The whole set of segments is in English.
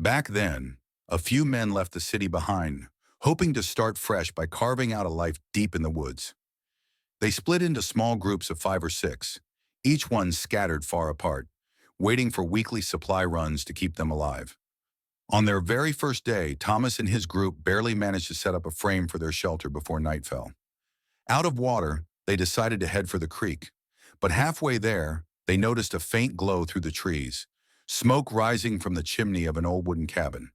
Back then, a few men left the city behind, hoping to start fresh by carving out a life deep in the woods. They split into small groups of 5 or 6, each one scattered far apart, waiting for weekly supply runs to keep them alive. On their very first day, Thomas and his group barely managed to set up a frame for their shelter before night fell. Out of water, they decided to head for the creek, but halfway there, they noticed a faint glow through the trees, smoke rising from the chimney of an old wooden cabin.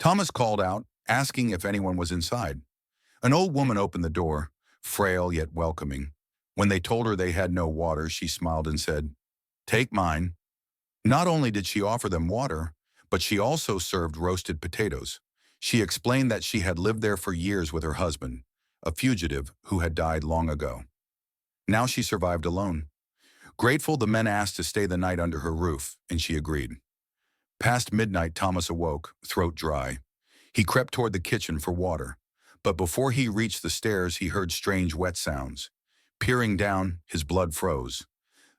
Thomas called out, asking if anyone was inside. An old woman opened the door, frail yet welcoming. When they told her they had no water, she smiled and said, "Take mine." Not only did she offer them water, but she also served roasted potatoes. She explained that she had lived there for years with her husband, a fugitive who had died long ago. Now she survived alone. Grateful, the men asked to stay the night under her roof, and she agreed. Past midnight, Thomas awoke, throat dry. He crept toward the kitchen for water, but before he reached the stairs, he heard strange wet sounds. Peering down, his blood froze.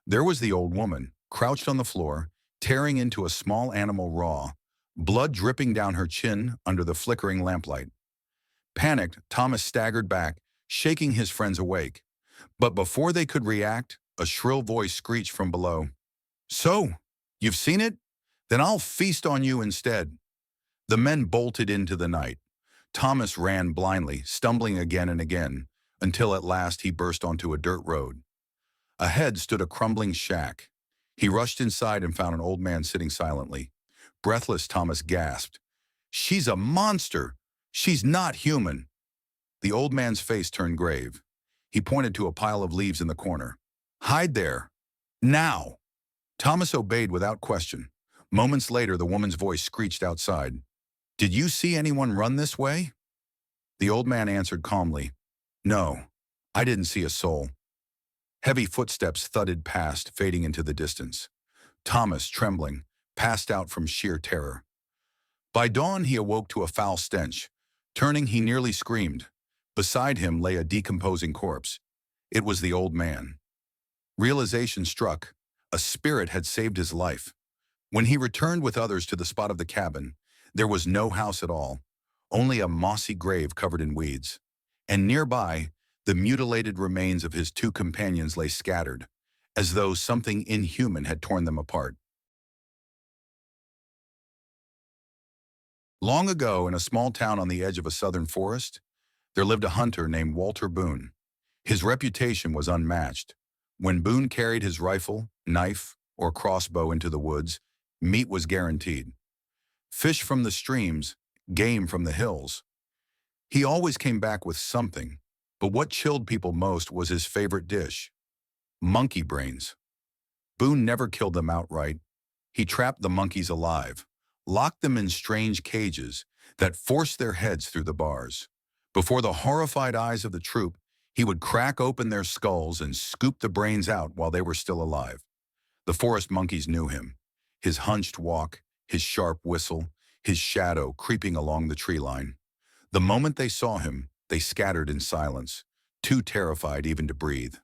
There was the old woman, crouched on the floor, tearing into a small animal raw, blood dripping down her chin under the flickering lamplight. Panicked, Thomas staggered back, shaking his friends awake. But before they could react, a shrill voice screeched from below. "So, you've seen it? Then I'll feast on you instead." The men bolted into the night. Thomas ran blindly, stumbling again and again, until at last he burst onto a dirt road. Ahead stood a crumbling shack. He rushed inside and found an old man sitting silently. Breathless, Thomas gasped, "She's a monster! She's not human!" The old man's face turned grave. He pointed to a pile of leaves in the corner. "Hide there! Now!" Thomas obeyed without question. Moments later, the woman's voice screeched outside. "Did you see anyone run this way?" The old man answered calmly, "No, I didn't see a soul." Heavy footsteps thudded past, fading into the distance. Thomas, trembling, passed out from sheer terror. By dawn, he awoke to a foul stench. Turning, he nearly screamed. Beside him lay a decomposing corpse. It was the old man. Realization struck. A spirit had saved his life. When he returned with others to the spot of the cabin, there was no house at all, only a mossy grave covered in weeds. And nearby, the mutilated remains of his 2 companions lay scattered, as though something inhuman had torn them apart. Long ago, in a small town on the edge of a southern forest, there lived a hunter named Walter Boone. His reputation was unmatched. When Boone carried his rifle, knife, or crossbow into the woods, meat was guaranteed. Fish from the streams, game from the hills. He always came back with something, but what chilled people most was his favorite dish: monkey brains. Boone never killed them outright. He trapped the monkeys alive, locked them in strange cages that forced their heads through the bars. Before the horrified eyes of the troop, he would crack open their skulls and scoop the brains out while they were still alive. The forest monkeys knew him. His hunched walk, his sharp whistle, his shadow creeping along the tree line. The moment they saw him, they scattered in silence, too terrified even to breathe.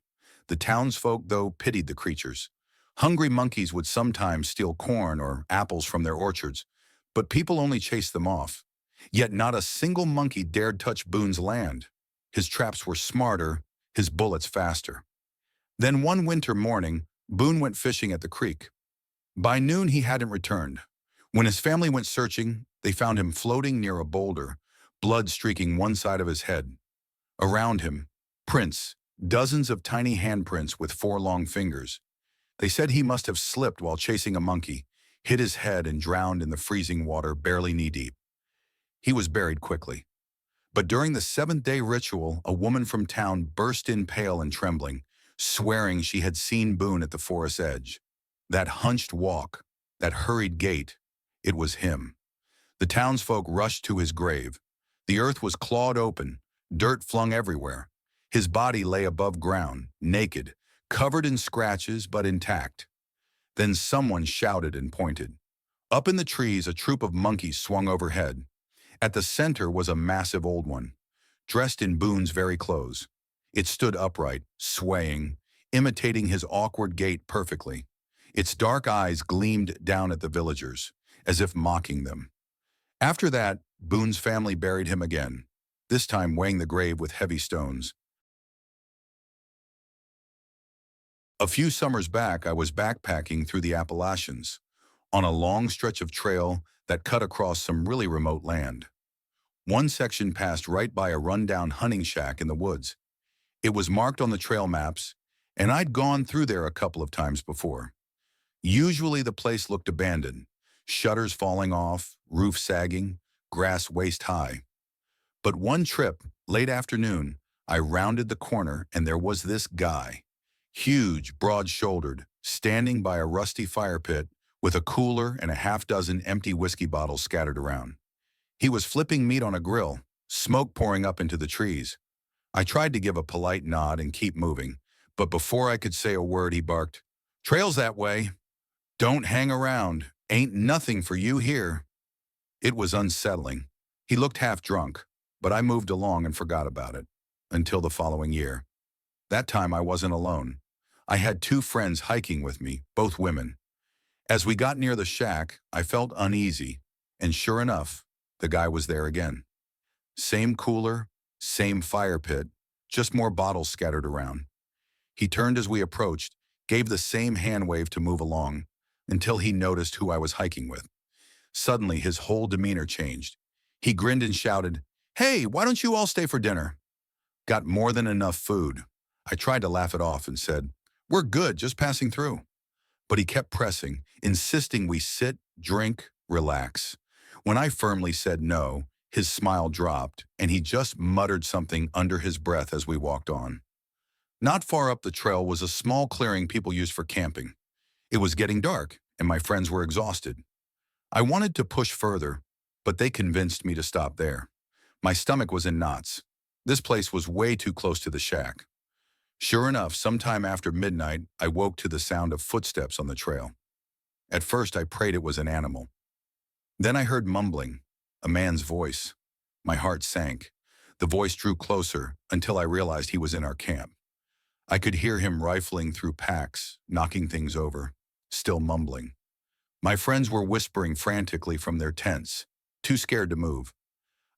The townsfolk, though, pitied the creatures. Hungry monkeys would sometimes steal corn or apples from their orchards, but people only chased them off. Yet not a single monkey dared touch Boone's land. His traps were smarter, his bullets faster. Then one winter morning, Boone went fishing at the creek. By noon, he hadn't returned. When his family went searching, they found him floating near a boulder, blood streaking one side of his head. Around him, prints, dozens of tiny handprints with 4 long fingers. They said he must have slipped while chasing a monkey, hit his head and drowned in the freezing water barely knee-deep. He was buried quickly. But during the 7th-day ritual, a woman from town burst in pale and trembling, swearing she had seen Boone at the forest's edge. That hunched walk, that hurried gait, it was him. The townsfolk rushed to his grave. The earth was clawed open, dirt flung everywhere. His body lay above ground, naked, covered in scratches but intact. Then someone shouted and pointed. Up in the trees, a troop of monkeys swung overhead. At the center was a massive old one, dressed in Boone's very clothes. It stood upright, swaying, imitating his awkward gait perfectly. Its dark eyes gleamed down at the villagers, as if mocking them. After that, Boone's family buried him again, this time weighing the grave with heavy stones. A few summers back, I was backpacking through the Appalachians on a long stretch of trail that cut across some really remote land. One section passed right by a rundown hunting shack in the woods. It was marked on the trail maps, and I'd gone through there a couple of times before. Usually the place looked abandoned, shutters falling off, roof sagging, grass waist high. But one trip, late afternoon, I rounded the corner and there was this guy, huge, broad-shouldered, standing by a rusty fire pit with a cooler and a half-dozen empty whiskey bottles scattered around. He was flipping meat on a grill, smoke pouring up into the trees. I tried to give a polite nod and keep moving, but before I could say a word, he barked, "Trail's that way. Don't hang around. Ain't nothing for you here." It was unsettling. He looked half drunk, but I moved along and forgot about it. Until the following year. That time I wasn't alone. I had two friends hiking with me, both women. As we got near the shack, I felt uneasy, and sure enough, the guy was there again. Same cooler, same fire pit, just more bottles scattered around. He turned as we approached, gave the same hand wave to move along, until he noticed who I was hiking with. Suddenly, his whole demeanor changed. He grinned and shouted, "Hey, why don't you all stay for dinner?" Got more than enough food. I tried to laugh it off and said, "We're good, just passing through." But he kept pressing, insisting we sit, drink, relax. When I firmly said no, his smile dropped, and he just muttered something under his breath as we walked on. Not far up the trail was a small clearing people used for camping. It was getting dark, and my friends were exhausted. I wanted to push further, but they convinced me to stop there. My stomach was in knots. This place was way too close to the shack. Sure enough, sometime after midnight, I woke to the sound of footsteps on the trail. At first, I prayed it was an animal. Then I heard mumbling, a man's voice. My heart sank. The voice drew closer until I realized he was in our camp. I could hear him rifling through packs, knocking things over, still mumbling. My friends were whispering frantically from their tents, too scared to move.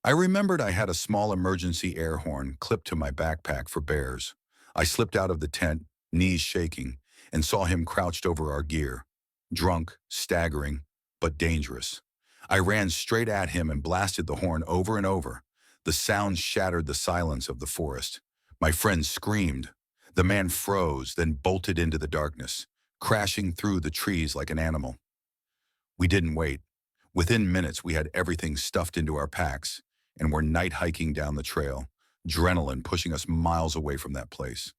I remembered I had a small emergency air horn clipped to my backpack for bears. I slipped out of the tent, knees shaking, and saw him crouched over our gear, drunk, staggering, but dangerous. I ran straight at him and blasted the horn over and over. The sound shattered the silence of the forest. My friends screamed. The man froze, then bolted into the darkness, crashing through the trees like an animal. We didn't wait. Within minutes, we had everything stuffed into our packs and were night hiking down the trail, adrenaline pushing us miles away from that place.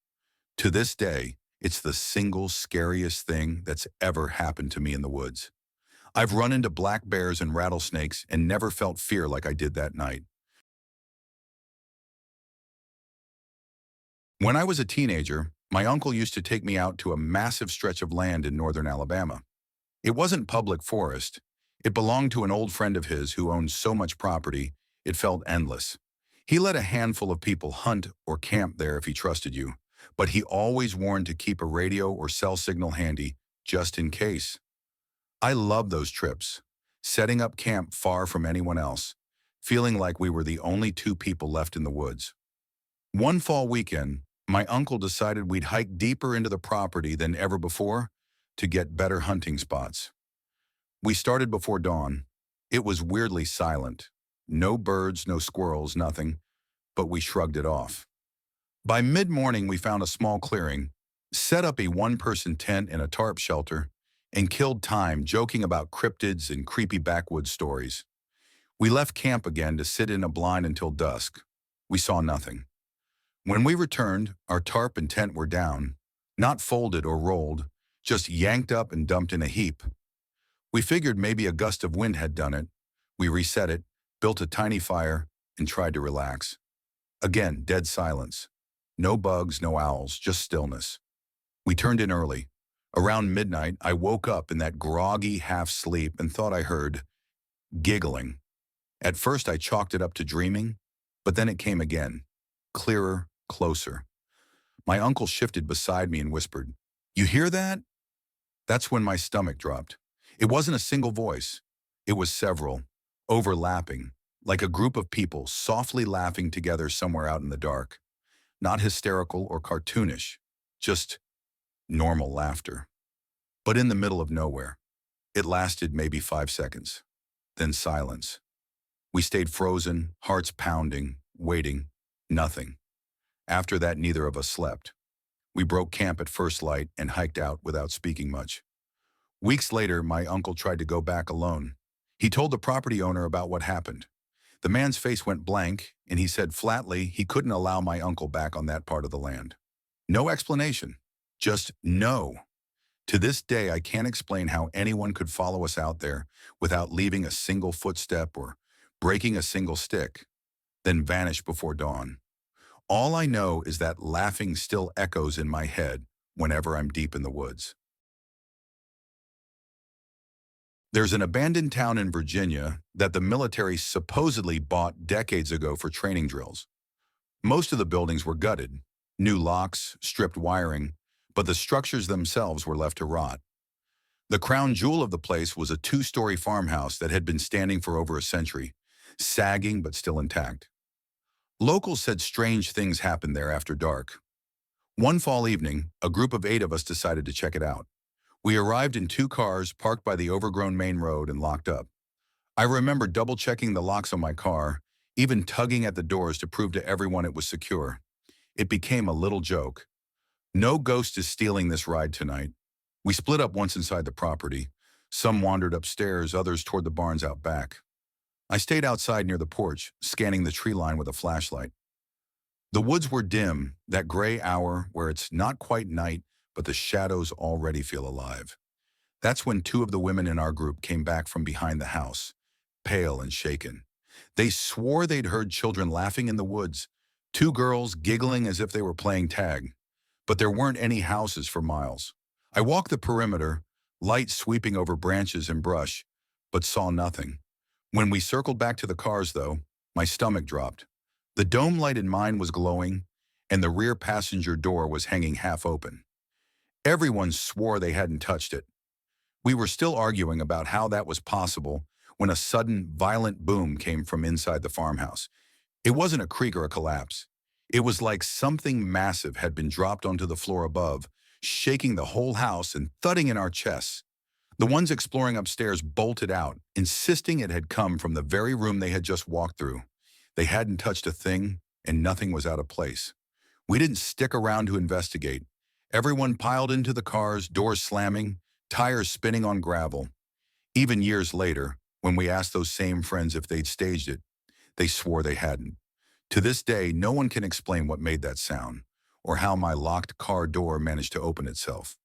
To this day, it's the single scariest thing that's ever happened to me in the woods. I've run into black bears and rattlesnakes and never felt fear like I did that night. When I was a teenager, my uncle used to take me out to a massive stretch of land in northern Alabama. It wasn't public forest. It belonged to an old friend of his who owned so much property, it felt endless. He let a handful of people hunt or camp there if he trusted you, but he always warned to keep a radio or cell signal handy, just in case. I loved those trips, setting up camp far from anyone else, feeling like we were the only two people left in the woods. One fall weekend, my uncle decided we'd hike deeper into the property than ever before to get better hunting spots. We started before dawn. It was weirdly silent. No birds, no squirrels, nothing, but we shrugged it off. By mid-morning, we found a small clearing, set up a one-person tent in a tarp shelter, and killed time joking about cryptids and creepy backwoods stories. We left camp again to sit in a blind until dusk. We saw nothing. When we returned, our tarp and tent were down, not folded or rolled, just yanked up and dumped in a heap. We figured maybe a gust of wind had done it. We reset it, built a tiny fire, and tried to relax. Again, dead silence. No bugs, no owls, just stillness. We turned in early. Around midnight, I woke up in that groggy half-sleep and thought I heard giggling. At first, I chalked it up to dreaming, but then it came again, clearer, closer. My uncle shifted beside me and whispered, "You hear that?" That's when my stomach dropped. It wasn't a single voice. It was several, overlapping, like a group of people softly laughing together somewhere out in the dark. Not hysterical or cartoonish, just normal laughter. But in the middle of nowhere. It lasted maybe 5 seconds. Then silence. We stayed frozen, hearts pounding, waiting. Nothing. After that, neither of us slept. We broke camp at first light and hiked out without speaking much. Weeks later, my uncle tried to go back alone. He told the property owner about what happened. The man's face went blank, and he said flatly he couldn't allow my uncle back on that part of the land. No explanation. Just no. To this day, I can't explain how anyone could follow us out there without leaving a single footstep or breaking a single stick, then vanish before dawn. All I know is that laughing still echoes in my head whenever I'm deep in the woods. There's an abandoned town in Virginia that the military supposedly bought decades ago for training drills. Most of the buildings were gutted, new locks, stripped wiring, but the structures themselves were left to rot. The crown jewel of the place was a two-story farmhouse that had been standing for over a century, sagging but still intact. Locals said strange things happened there after dark. One fall evening, a group of 8 of us decided to check it out. We arrived in 2 cars parked by the overgrown main road and locked up. I remember double-checking the locks on my car, even tugging at the doors to prove to everyone it was secure. It became a little joke. No ghost is stealing this ride tonight. We split up once inside the property. Some wandered upstairs, others toward the barns out back. I stayed outside near the porch, scanning the tree line with a flashlight. The woods were dim, that gray hour where it's not quite night, but the shadows already feel alive. That's when 2 of the women in our group came back from behind the house, pale and shaken. They swore they'd heard children laughing in the woods, 2 girls giggling as if they were playing tag. But there weren't any houses for miles. I walked the perimeter, light sweeping over branches and brush, but saw nothing. When we circled back to the cars, though, my stomach dropped. The dome light in mine was glowing, and the rear passenger door was hanging half open. Everyone swore they hadn't touched it. We were still arguing about how that was possible when a sudden, violent boom came from inside the farmhouse. It wasn't a creak or a collapse. It was like something massive had been dropped onto the floor above, shaking the whole house and thudding in our chests. The ones exploring upstairs bolted out, insisting it had come from the very room they had just walked through. They hadn't touched a thing, and nothing was out of place. We didn't stick around to investigate. Everyone piled into the cars, doors slamming, tires spinning on gravel. Even years later, when we asked those same friends if they'd staged it, they swore they hadn't. To this day, no one can explain what made that sound, or how my locked car door managed to open itself.